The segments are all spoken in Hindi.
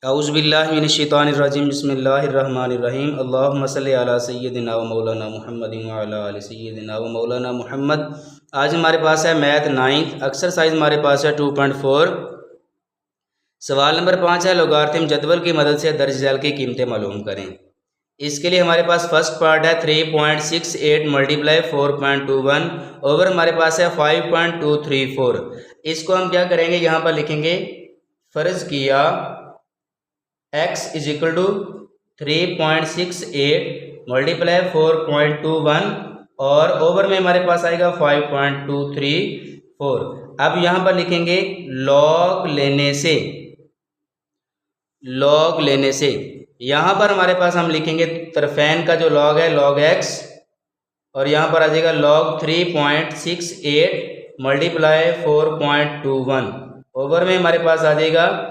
औज़ुबिल्लाहिमिनश्शैतानिर्रजीम बिस्मिल्लाहिर्रहमानिर्रहीम अल्लाहुम्मा सल्लि अला सय्यिदिना व मौलाना मुहम्मदिन व अला आलि सय्यिदिना व मौलाना मुहम्मद। आज हमारे पास है मैथ 9 एक्सरसाइज हमारे पास है 2.4। सवाल नंबर 5 है लोगारिथम जदवल की मदद से दर्ज झैल की कीमतें मालूम करें। इसके लिए हमारे पास फर्स्ट पार्ट है 3.68 मल्टीप्लाई 4.21 ओवर हमारे पास है 5.234। इसको हम क्या करेंगे, यहाँ पर लिखेंगे फ़र्ज़ किया x is equal to 3.68 multiply 4.21 और ओवर में हमारे पास आएगा 5.234। अब यहाँ पर लिखेंगे लॉग लेने से यहाँ पर हमारे पास हम लिखेंगे तरफैन का जो लॉग है लॉग x और यहाँ पर आ जाएगा लॉग 3.68 मल्टीप्लाई 4.21 ओवर में हमारे पास आ जाएगा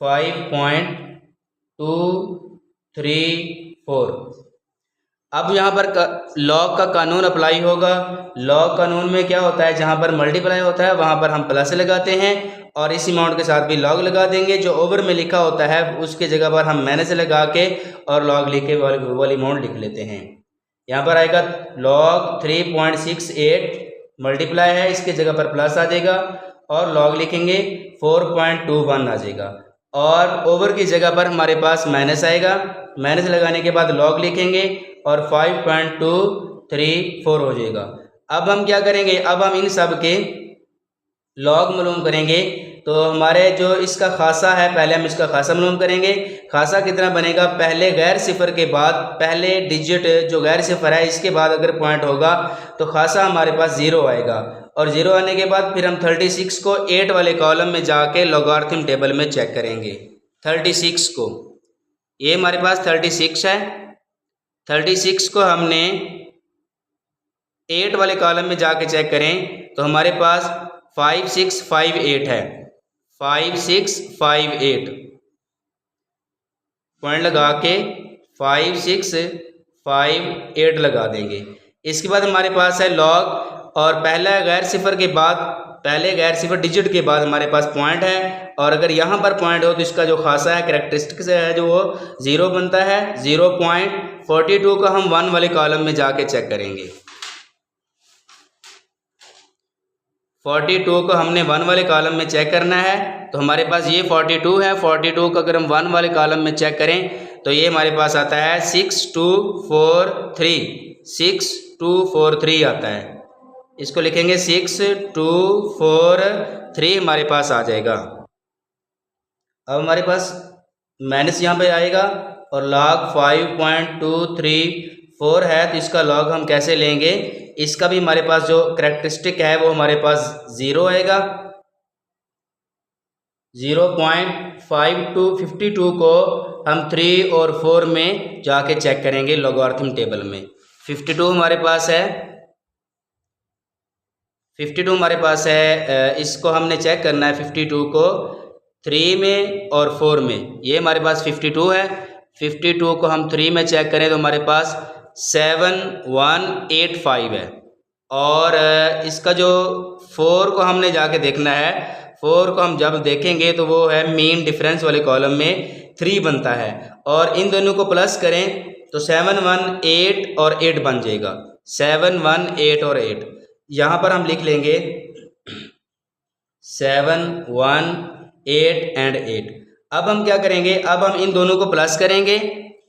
5.234। अब यहाँ पर लॉग का कानून अप्लाई होगा। लॉग कानून में क्या होता है, जहाँ पर मल्टीप्लाई होता है वहाँ पर हम प्लस लगाते हैं और इस अमाउंट के साथ भी लॉग लगा देंगे। जो ओवर में लिखा होता है उसके जगह पर हम माइनस लगा के और लॉग लिख के वाली अमाउंट लिख लेते हैं। यहाँ पर आएगा लॉग 3.68 मल्टीप्लाई है, इसके जगह पर प्लस आ जाएगा और लॉग लिखेंगे 4.21 आ जाएगा और ओवर की जगह पर हमारे पास माइनस आएगा। माइनस लगाने के बाद लॉग लिखेंगे और 5.234 हो जाएगा। अब हम क्या करेंगे, अब हम इन सब के लॉग मालूम करेंगे। तो हमारे जो इसका खासा है पहले हम इसका खासा मालूम करेंगे। खासा कितना बनेगा, पहले गैर सिफर के बाद पहले डिजिट जो गैर सिफर है इसके बाद अगर पॉइंट होगा तो खासा हमारे पास 0 आएगा और 0 आने के बाद फिर हम 36 को 8 वाले कॉलम में जाके लोगारिथम टेबल में चेक करेंगे। 36 को, ये हमारे पास 36 है, 36 को हमने 8 वाले कॉलम में जाके चेक करें तो हमारे पास 5658 है। 5658 पॉइंट लगा के 5658 लगा देंगे। इसके बाद हमारे पास है लॉग और पहला गैर सिफर के बाद पहले गैर सिफर डिजिट के बाद हमारे पास पॉइंट है और अगर यहाँ पर पॉइंट हो तो इसका जो खासा है कैरेक्टरिस्टिक्स है जो वो 0 बनता है। 0.42 का हम 1 वाले कॉलम में जाके चेक करेंगे। 42 को हमने 1 वाले कॉलम में चेक करना है तो हमारे पास ये 42 है। 42 को अगर हम 1 वाले कॉलम में चेक करें तो ये हमारे पास आता है 6243 आता है। इसको लिखेंगे 6243 हमारे पास आ जाएगा। अब हमारे पास माइनस यहाँ पे आएगा और लॉग 5.234 है तो इसका लॉग हम कैसे लेंगे, इसका भी हमारे पास जो कैरेक्टरिस्टिक है वो हमारे पास 0 आएगा। 0.52 को हम 3 और 4 में जाके चेक करेंगे लोगारिथम टेबल में। 52 हमारे पास है, 52 हमारे पास है, इसको हमने चेक करना है 52 को 3 में और 4 में। ये हमारे पास 52 है। 52 को हम 3 में चेक करें तो हमारे पास 7185 है और इसका जो 4 को हमने जाके देखना है, 4 को हम जब देखेंगे तो वो है मीन डिफरेंस वाले कॉलम में 3 बनता है और इन दोनों को प्लस करें तो 718 और 8 बन जाएगा। 718 और 8 यहाँ पर हम लिख लेंगे 718 एंड 8। अब हम क्या करेंगे, अब हम इन दोनों को प्लस करेंगे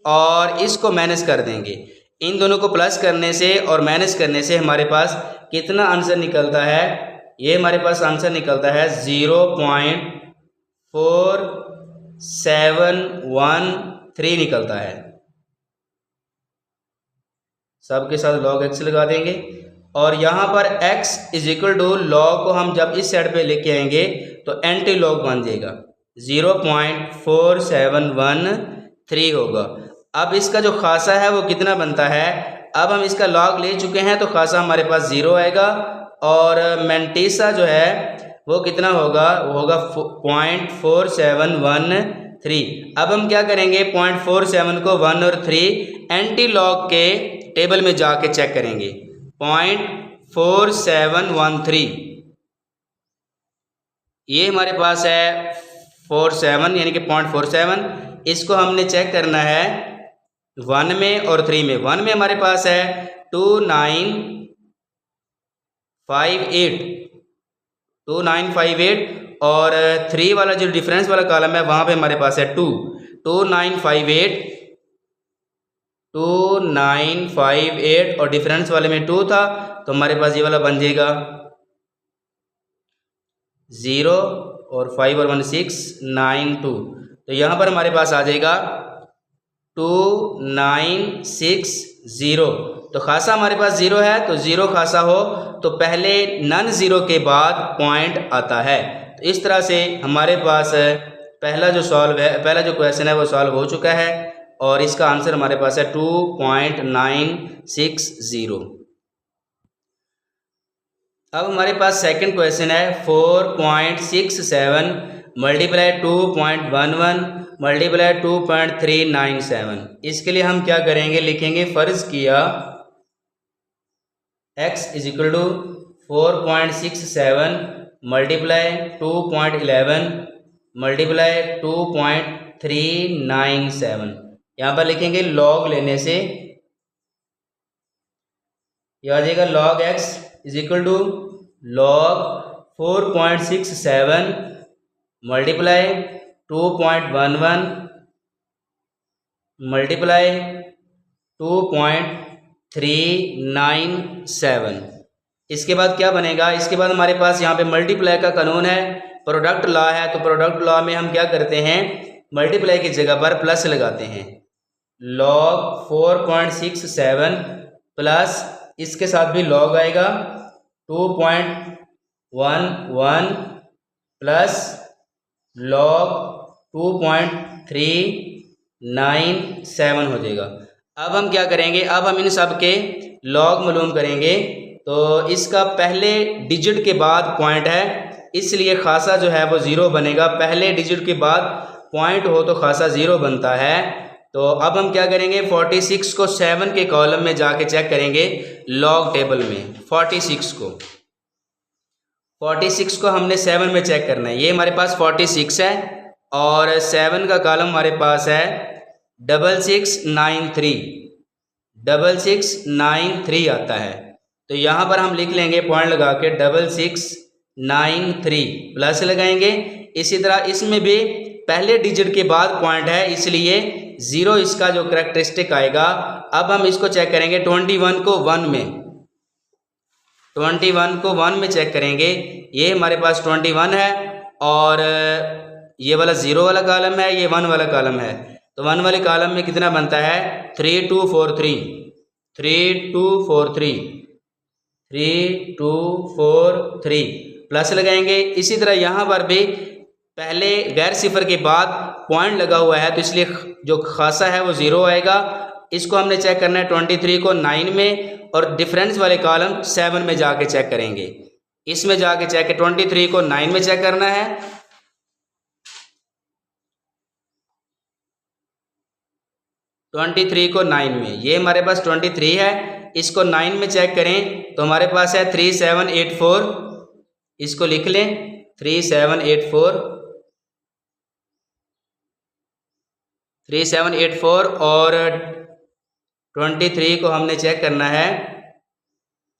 और इसको माइनस कर देंगे। इन दोनों को प्लस करने से और माइनस करने से हमारे पास कितना आंसर निकलता है, ये हमारे पास आंसर निकलता है 0.4713 निकलता है। सबके साथ log x लगा देंगे और यहाँ पर x is equal to log को हम जब इस साइड पे लेके आएंगे तो एंटी लॉग बन जाएगा, 0.4713 होगा। अब इसका जो खासा है वो कितना बनता है, अब हम इसका लॉग ले चुके हैं तो खासा हमारे पास 0 आएगा और मेंटीसा जो है वो कितना होगा, वो होगा 0.4713। अब हम क्या करेंगे, 0.47 को 1 और 3 एंटी लॉग के टेबल में जाके चेक करेंगे। 0.4713 ये हमारे पास है 0.47 यानी कि 0.47, इसको हमने चेक करना है 1 में और 3 में। 1 में हमारे पास है 2958 और 3 वाला जो डिफरेंस वाला कॉलम है वहाँ पे हमारे पास है 2958 और डिफरेंस वाले में 2 था, तो हमारे पास ये वाला बन जाएगा 0 और 5 और 1 692। तो यहाँ पर हमारे पास आ जाएगा 2960। तो खासा हमारे पास 0 है, तो 0 खासा हो तो पहले नन 0 के बाद पॉइंट आता है। तो इस तरह से हमारे पास पहला जो क्वेश्चन है वो सॉल्व हो चुका है और इसका आंसर हमारे पास है 2.960। अब हमारे पास सेकंड क्वेश्चन है 4.67 मल्टीप्लाई 2.11 मल्टीप्लाई 2.397। इसके लिए हम क्या करेंगे, लिखेंगे फ़र्ज़ किया x is equal to 4.67 multiply 2.11 multiply 2.397। यहाँ पर लिखेंगे लॉग लेने से यह आ जाएगा log x is equal to log 4.67 multiply 2.11 multiply 2.397। इसके बाद क्या बनेगा, इसके बाद हमारे पास यहाँ पे मल्टीप्लाई का कानून है, प्रोडक्ट लॉ है। तो प्रोडक्ट लॉ में हम क्या करते हैं, मल्टीप्लाई की जगह पर प्लस लगाते हैं। log 4.67 प्लस इसके साथ भी log आएगा 2.11 प्लस log 2.397 हो जाएगा। अब हम क्या करेंगे, अब हम इन सब के log मालूम करेंगे। तो इसका पहले डिजिट के बाद पॉइंट है, इसलिए खासा जो है वो 0 बनेगा। पहले डिजिट के बाद पॉइंट हो तो खासा 0 बनता है। तो अब हम क्या करेंगे, 46 को 7 के कॉलम में जाके चेक करेंगे लॉग टेबल में। 46 को हमने 7 में चेक करना है। ये हमारे पास 46 है और 7 का कॉलम हमारे पास है 6693 आता है। तो यहाँ पर हम लिख लेंगे पॉइंट लगा के 6693 प्लस लगाएंगे। इसी तरह इसमें भी पहले डिजिट के बाद पॉइंट है, इसलिए 0 इसका जो करैक्टरिस्टिक आएगा। अब हम इसको चेक करेंगे 21 को 1 में चेक करेंगे। ये हमारे पास 21 है और ये वाला 0 वाला कॉलम है, ये 1 वाला कॉलम है। तो 1 वाले कॉलम में कितना बनता है 3243 प्लस लगाएंगे। इसी तरह यहाँ पर भी पहले गैर सिफर के बाद पॉइंट लगा हुआ है, तो इसलिए जो खासा है वो 0 आएगा। इसको हमने चेक करना है 23 को 9 में और डिफरेंस वाले कॉलम 7 में जाके चेक करेंगे। इसमें जाके चेक 23 को 9 में चेक करना है। 23 को 9 में, ये हमारे पास 23 है, इसको 9 में चेक करें तो हमारे पास है 3784। इसको लिख लें 3784 और 23 को हमने चेक करना है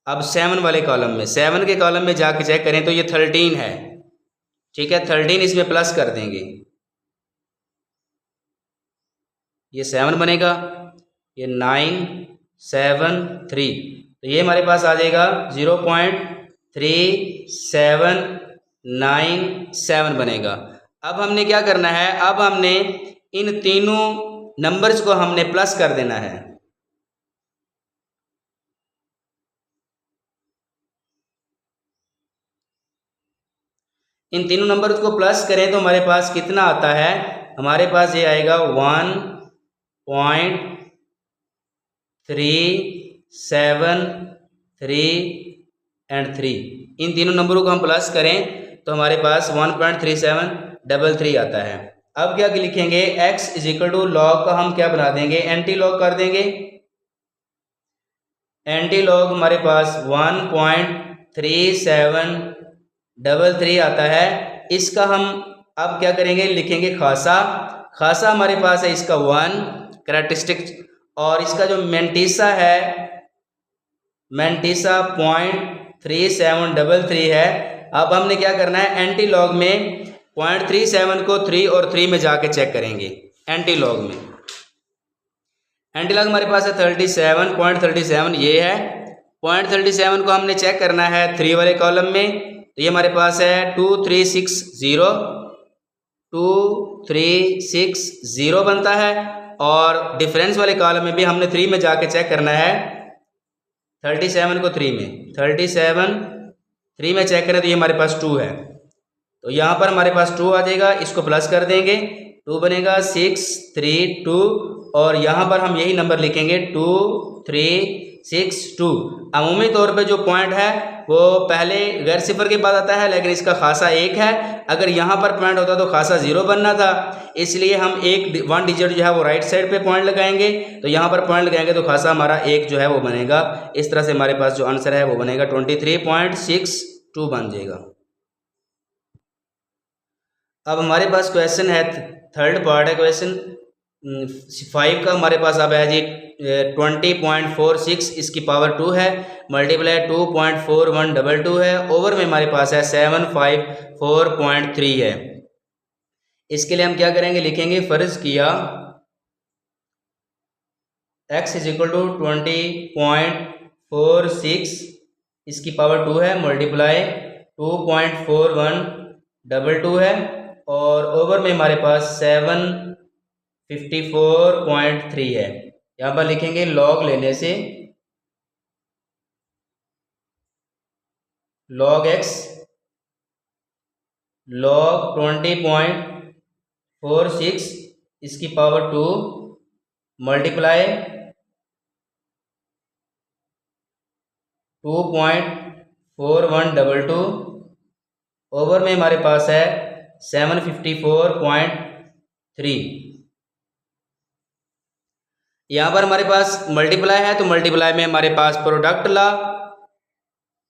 अब 7 वाले कॉलम में। 7 के कॉलम में जाके चेक करें तो ये 13 है, ठीक है। 13 इसमें प्लस कर देंगे, ये 7 बनेगा, ये 973। तो ये हमारे पास आ जाएगा 0.3797 बनेगा। अब हमने क्या करना है, अब हमने इन तीनों नंबर्स को हमने प्लस कर देना है। इन तीनों नंबर्स को प्लस करें तो हमारे पास कितना आता है, हमारे पास ये आएगा 1.373 इन तीनों नंबरों को हम प्लस करें तो हमारे पास 1.3733 आता है। अब क्या लिखेंगे, x is equal to log का हम क्या बना देंगे, एंटी लॉग कर देंगे। एंटी लॉग हमारे पास 1.3733 आता है। इसका हम अब क्या करेंगे, लिखेंगे खासा। खासा हमारे पास है इसका 1 कैरेक्टरिस्टिक, और इसका जो मेंटिसा है, मेंटिसा 0.3733 है। अब हमने क्या करना है, एंटी लॉग में 0.37 को 3 और 3 में जाके चेक करेंगे। एंटी लॉग में एंटी लॉग हमारे पास है 37.37, ये है 0.37 को हमने चेक करना है 3 वाले कॉलम में, तो ये हमारे पास है 2360 बनता है। और डिफरेंस वाले कॉलम में भी हमने 3 में जाके चेक करना है 37 को 3 में, 3 में चेक करें तो ये हमारे पास 2 है, तो यहाँ पर हमारे पास 2 आ जाएगा। इसको प्लस कर देंगे, 2 बनेगा 632, और यहाँ पर हम यही नंबर लिखेंगे 2362। अमूमी तौर पे जो पॉइंट है वो पहले गैर सिफर के बाद आता है, लेकिन इसका खासा 1 है। अगर यहाँ पर पॉइंट होता तो खासा 0 बनना था, इसलिए हम 1 डिजिट जो है वो राइट साइड पे पॉइंट लगाएंगे, तो यहाँ पर पॉइंट लगाएंगे तो खासा हमारा 1 जो है वो बनेगा। इस तरह से हमारे पास जो आंसर है वो बनेगा 23.62 बन जाएगा। अब हमारे पास क्वेश्चन है, थर्ड पार्ट है क्वेश्चन 5 का। हमारे पास अब है जी 20.46, इसकी पावर 2 है, मल्टीप्लाई 2.4122 है, ओवर में हमारे पास है 754.3 है। इसके लिए हम क्या करेंगे, लिखेंगे फ़र्ज़ किया x = 20.46, इसकी पावर 2 है, मल्टीप्लाई 2.4122 है, और ओवर में हमारे पास 754.3 है। यहाँ पर लिखेंगे लॉग लेने से log x log 20.46 इसकी पावर 2 मल्टीप्लाई 2.4122 ओवर में हमारे पास है 754.3। यहाँ पर हमारे पास मल्टीप्लाई है, तो मल्टीप्लाई में हमारे पास प्रोडक्ट ला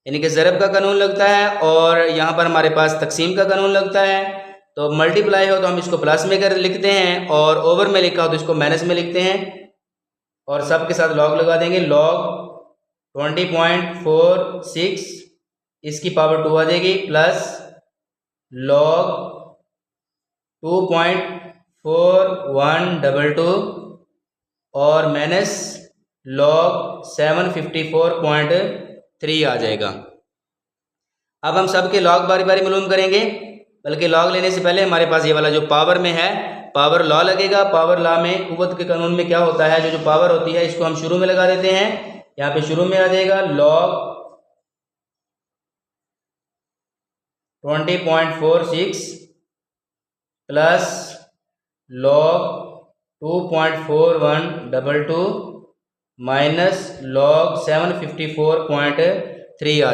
यानी कि ज़रब का कानून लगता है, और यहाँ पर हमारे पास तकसीम का कानून लगता है। तो मल्टीप्लाई हो तो हम इसको प्लस में कर लिखते हैं, और ओवर में लिखा हो तो इसको माइनस में लिखते हैं, और सब के साथ लॉग लगा देंगे। लॉग 20.46 इसकी पावर 2 आ जाएगी, प्लस लॉग 2.4122 और माइनस लॉग 754.3 आ जाएगा। अब हम सब के लॉग बारी बारी मालूम करेंगे, बल्कि लॉग लेने से पहले हमारे पास ये वाला जो पावर में है, पावर लॉ लगेगा। पावर लॉ में कुव्वत के कानून में क्या होता है, जो पावर होती है इसको हम शुरू में लगा देते हैं। यहाँ पे शुरू में आ जाएगा log 20.46 plus log 2.4122 minus log 754.3 आ।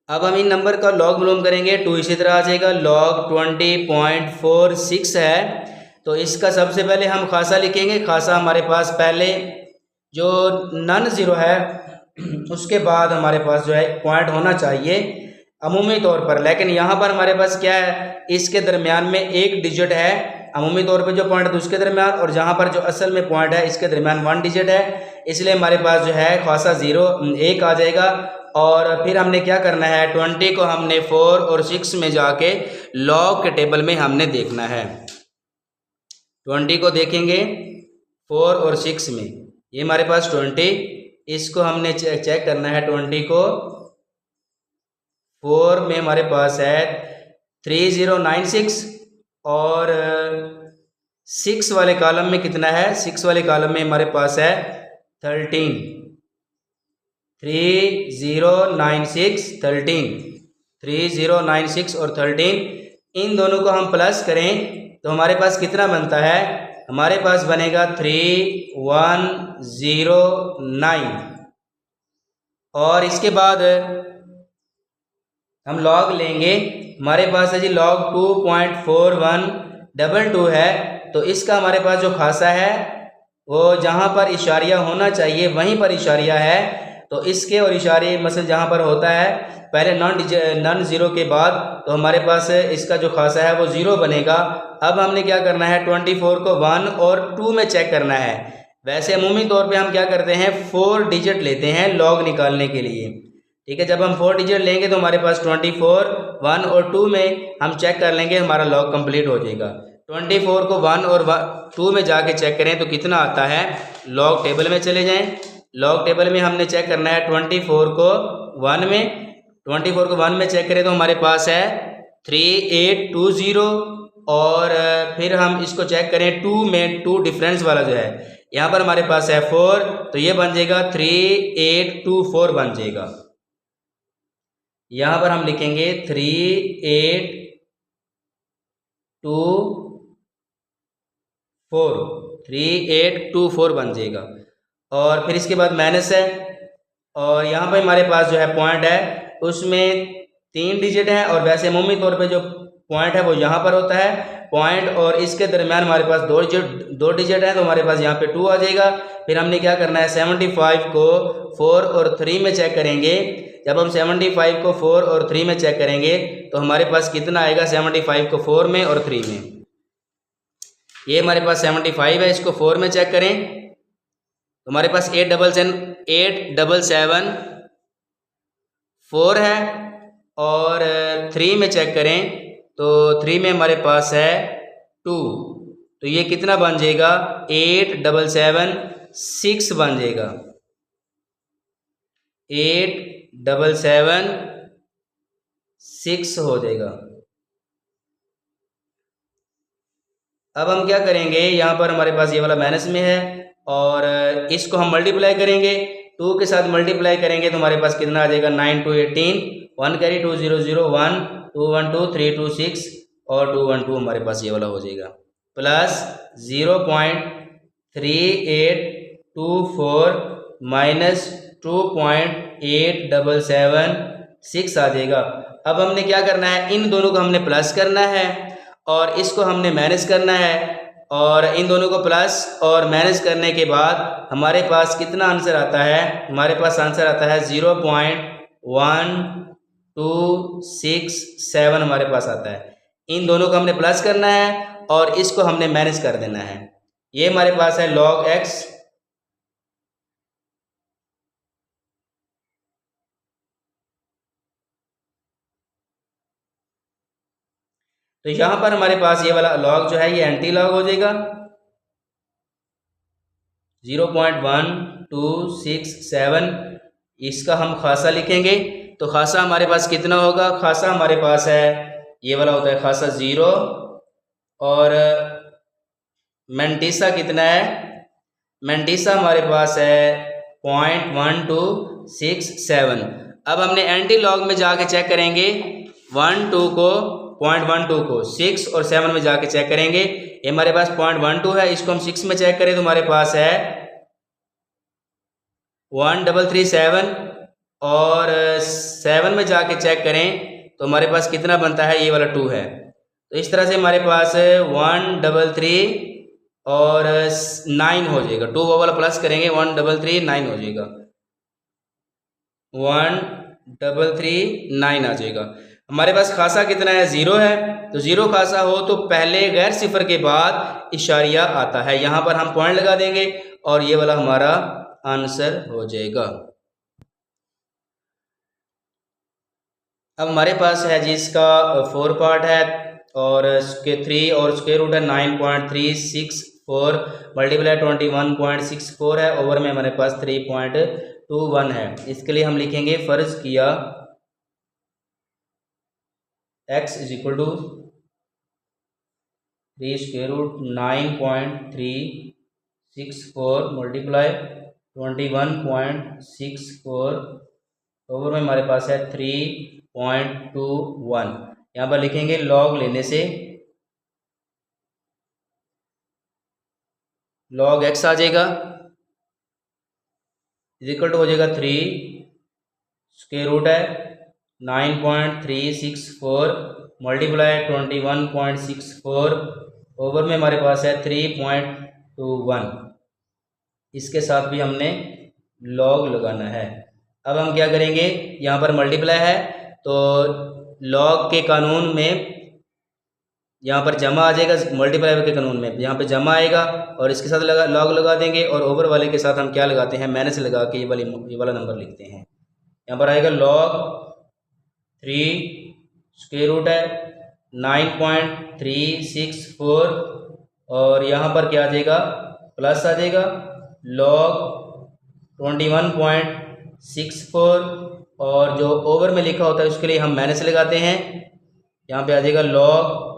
अब हम इन नंबर का लॉग मालूम करेंगे। 2 इसी तरह आ जाएगा। लॉग 20.46 है, तो इसका सबसे पहले हम खासा लिखेंगे। खासा हमारे पास पहले जो नॉन ज़ीरो है उसके बाद हमारे पास जो है पॉइंट होना चाहिए अमूमी तौर पर, लेकिन यहाँ पर हमारे पास क्या है, इसके दरमियान में 1 डिजिट है अमूमी तौर पे जो पॉइंट है उसके दरमियान, और जहाँ पर जो असल में पॉइंट है इसके दरमियान 1 डिजिट है, इसलिए हमारे पास जो है खासा 1 आ जाएगा। और फिर हमने क्या करना है, 20 को हमने 4 और 6 में जाके लॉग के टेबल में हमने देखना है। 20 को देखेंगे 4 और 6 में, ये हमारे पास 20, इसको हमने चेक करना है। 20 को 4 में हमारे पास है 3096, और 6 वाले कॉलम में कितना है, 6 वाले कॉलम में हमारे पास है 13। 3096 3096 और 13, इन दोनों को हम प्लस करें तो हमारे पास कितना बनता है, हमारे पास बनेगा 3109। और इसके बाद हम लॉग लेंगे, हमारे पास है जी लॉग 2.4122 है, तो इसका हमारे पास जो खासा है वो जहाँ पर इशारिया होना चाहिए वहीं पर इशारिया है, तो इसके और इशारे मसल जहाँ पर होता है पहले नॉन ज़ीरो के बाद, तो हमारे पास इसका जो खासा है वो ज़ीरो बनेगा। अब हमने क्या करना है, 24 को 1 और 2 में चेक करना है। वैसे अमूमी तौर पे हम क्या करते हैं, 4 डिजिट लेते हैं लॉग निकालने के लिए, ठीक है। जब हम 4 डिजिट लेंगे तो हमारे पास 24, 1 और 2 में हम चेक कर लेंगे, हमारा लॉग कंप्लीट हो जाएगा। 24 को 1 और 2 में जाके चेक करें तो कितना आता है। लॉग टेबल में चले जाएं। लॉग टेबल में हमने चेक करना है 24 को 1 में, 24 को 1 में चेक करें तो हमारे पास है 3820। और फिर हम इसको चेक करें 2 में, 2 डिफरेंस वाला जो है यहाँ पर हमारे पास है 4, तो ये बन जाएगा 3824 बन जाएगा। यहाँ पर हम लिखेंगे 3824 बन जाएगा। और फिर इसके बाद माइनस है, और यहाँ पर हमारे पास जो है पॉइंट है उसमें 3 डिजिट है, और वैसे अमूमी तौर पे जो पॉइंट है वो यहाँ पर होता है। पॉइंट और इसके दरमियान हमारे पास 2 डिजिट है, तो हमारे पास यहाँ पे 2 आ जाएगा। फिर हमने क्या करना है, 75 को 4 और 3 में चेक करेंगे। जब हम 75 को 4 और 3 में चेक करेंगे तो हमारे पास कितना आएगा, 75 को 4 में और 3 में, ये हमारे पास 75 है, इसको 4 में चेक करें तो हमारे पास 877 4 है, और 3 में चेक करें तो 3 में हमारे पास है 2, तो ये कितना बन जाएगा, 8776 बन जाएगा, 8776 हो जाएगा। अब हम क्या करेंगे, यहाँ पर हमारे पास ये वाला माइनस में है, और इसको हम मल्टीप्लाई करेंगे, 2 के साथ मल्टीप्लाई करेंगे तो हमारे पास कितना आ जाएगा, 9 2 18, 1 कैरी 2 0 0 1 2 1 2 3 2 6 और 2 1 2 हमारे पास ये वाला हो जाएगा, प्लस 0.3824 माइनस 2.8776 आ जाएगा। अब हमने क्या करना है, इन दोनों को हमने प्लस करना है और इसको हमने माइनस करना है, और इन दोनों को प्लस और माइनस करने के बाद हमारे पास कितना आंसर आता है, हमारे पास आंसर आता है 0.1267 हमारे पास आता है। इन दोनों को हमने प्लस करना है और इसको हमने माइनस कर देना है। ये हमारे पास है log x, तो यहाँ पर हमारे पास ये वाला लॉग जो है ये एंटी लॉग हो जाएगा। 0.1267 इसका हम खासा लिखेंगे, तो खासा हमारे पास कितना होगा, खासा हमारे पास है ये वाला होता है खासा 0, और मेंटिसा कितना है, मेंटिसा हमारे पास है 0.1267। अब हमने एंटी लॉग में जाके चेक करेंगे 0.12 को 6 और 7 में जाके चेक करेंगे। ये हमारे पास 0.12 है, इसको हम 6 में चेक करें तो हमारे पास है 1337, और 7 में जाके चेक करें तो हमारे पास कितना बनता है, ये वाला 2 है। तो इस तरह से हमारे पास 133 और 9 हो जाएगा, 2 वाला प्लस करेंगे 1339 हो जाएगा, 1339 आ जाएगा। हमारे पास खासा कितना है, 0 है, तो 0 खासा हो तो पहले गैर सिफर के बाद इशारिया आता है, यहाँ पर हम पॉइंट लगा देंगे और ये वाला हमारा आंसर हो जाएगा। अब हमारे पास है जिसका 4 पार्ट है और उसके 3 और स्क्वायर रूट है 9.364 मल्टीप्लाई 21.64 है, ओवर में हमारे पास 3.21 है। इसके लिए हम लिखेंगे फ़र्ज़ किया x is equal to 3 square root 9.364 multiply 21.64 over में हमारे पास है 3.21। यहाँ पर लिखेंगे लॉग लेने से लॉग x आ जाएगा इज इक्वल टू हो जाएगा 3 स्क्वायर रूट है 9.364 मल्टीप्लाई 21.64 ओवर में हमारे पास है 3.21। इसके साथ भी हमने लॉग लगाना है। अब हम क्या करेंगे, यहाँ पर मल्टीप्लाई है तो लॉग के कानून में यहाँ पर जमा आ जाएगा, मल्टीप्लाई के कानून में यहाँ पे जमा आएगा और इसके साथ लॉग लगा देंगे और ओवर वाले के साथ हम क्या लगाते हैं, माइनस लगा के ये वाला नंबर लिखते हैं। यहाँ पर आएगा log 3 स्क्वायर रूट है 9.364 और यहाँ पर क्या आ जाएगा, प्लस आ जाएगा log 21.64 और जो ओवर में लिखा होता है उसके लिए हम माइनस लगाते हैं। यहाँ पे आ जाएगा log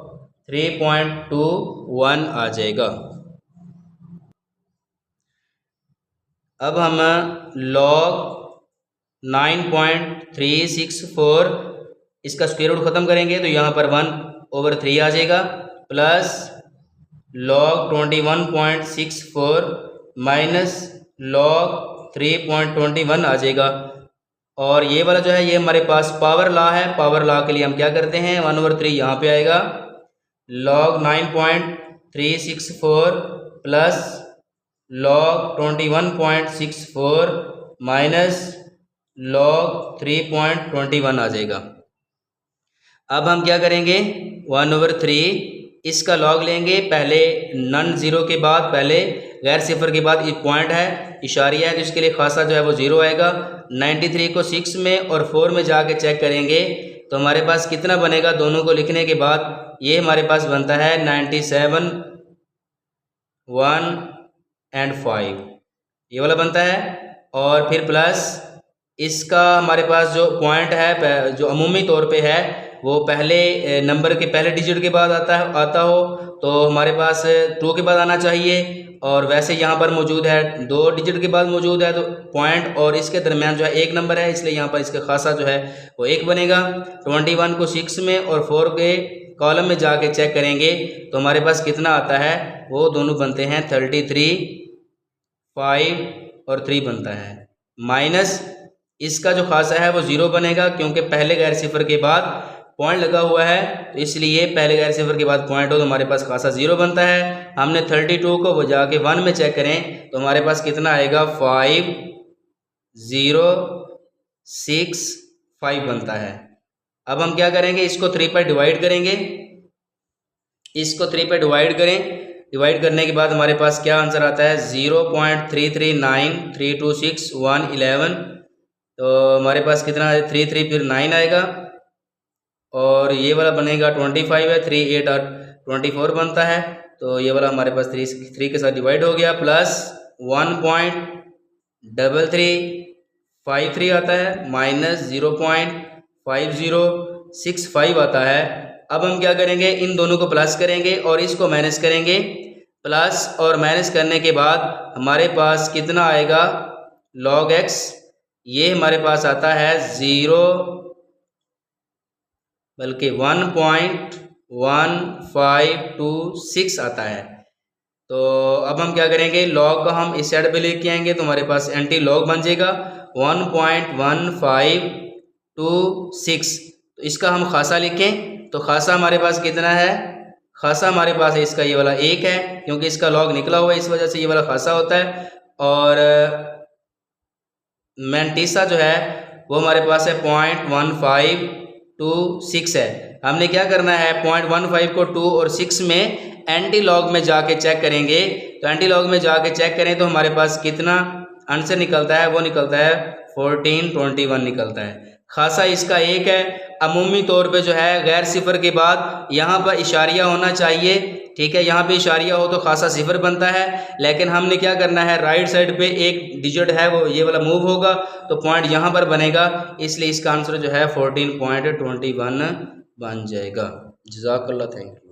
3.21 आ जाएगा। अब हम log 9.364 इसका स्क्वायर रूट ख़त्म करेंगे तो यहाँ पर 1/3 आ जाएगा प्लस log 21.64 माइनस log 3.21 आ जाएगा। और ये वाला जो है ये हमारे पास पावर लॉ है, पावर लॉ के लिए हम क्या करते हैं 1/3 यहाँ पे आएगा log 9.364 plus log 21.64 minus log 3.21 आ जाएगा। अब हम क्या करेंगे 1/3 इसका log लेंगे, पहले नन ज़ीरो के बाद, पहले गैर सिफर के बाद एक पॉइंट है, इशारिया है, तो इसके लिए खासा जो है वो 0 आएगा। 93 को 6 में और 4 में जाके चेक करेंगे तो हमारे पास कितना बनेगा, दोनों को लिखने के बाद ये हमारे पास बनता है 97 1 और 5 ये वाला बनता है। और फिर प्लस इसका हमारे पास जो पॉइंट है जो अमूमी तौर पे है वो पहले नंबर के पहले डिजिट के बाद आता हो तो हमारे पास 2 के बाद आना चाहिए और वैसे यहाँ पर मौजूद है 2 डिजिट के बाद मौजूद है तो पॉइंट और इसके दरमियान जो है 1 नंबर है, इसलिए यहाँ पर इसका खासा जो है वो 1 बनेगा। 21 को 6 में और 4 के कॉलम में जाके चेक करेंगे तो हमारे पास कितना आता है, वो दोनों बनते हैं 33 5 और 3 बनता है, माइनस इसका जो खासा है वो 0 बनेगा क्योंकि पहले गैर सिफर के बाद पॉइंट लगा हुआ है, तो इसलिए पहले गैर सिफर के बाद पॉइंट हो तो हमारे पास खासा 0 बनता है। हमने 32 को वो जाके 1 में चेक करें तो हमारे पास कितना आएगा 5 0 6 5 बनता है। अब हम क्या करेंगे, इसको 3 पर डिवाइड करेंगे, इसको 3 पर डिवाइड करें, डिवाइड करने के बाद हमारे पास क्या आंसर आता है 0.339326 तो हमारे पास कितना है 3 फिर 9 आएगा और ये वाला बनेगा 25 है, 3 8 और 24 बनता है तो ये वाला हमारे पास 3 के साथ डिवाइड हो गया प्लस 1.3353 आता है माइनस 0.5065 आता है। अब हम क्या करेंगे, इन दोनों को प्लस करेंगे और इसको माइनस करेंगे, प्लस और माइनस करने के बाद हमारे पास कितना आएगा log x, ये हमारे पास आता है 1.1526 आता है। तो अब हम क्या करेंगे, log का हम इस साइड पे लेके आएंगे तो हमारे पास एंटी लॉग बन जाएगा 1.1526। तो इसका हम खासा लिखें तो खासा हमारे पास कितना है, खासा हमारे पास है इसका ये वाला 1 है क्योंकि इसका लॉग निकला हुआ है, इस वजह से ये वाला खासा होता है। और मैंटीसा जो है वो हमारे पास है 0.1526 है। हमने क्या करना है 0.15 को 2 और 6 में एंटी लॉग में जाके चेक करेंगे, तो एंटी लॉग में जाके चेक करें तो हमारे पास कितना आंसर निकलता है, वो निकलता है 1421 निकलता है। खासा इसका 1 है। अमूमी तौर पे जो है गैर सिफर के बाद यहाँ पर इशारिया होना चाहिए, ठीक है, यहाँ पे इशारिया हो तो खासा सिफर बनता है, लेकिन हमने क्या करना है राइट साइड पे एक डिजिट है वो ये वाला मूव होगा तो पॉइंट यहाँ पर बनेगा, इसलिए इसका आंसर जो है 14.21 बन जाएगा। जज़ाकल्लाह, थैंक यू।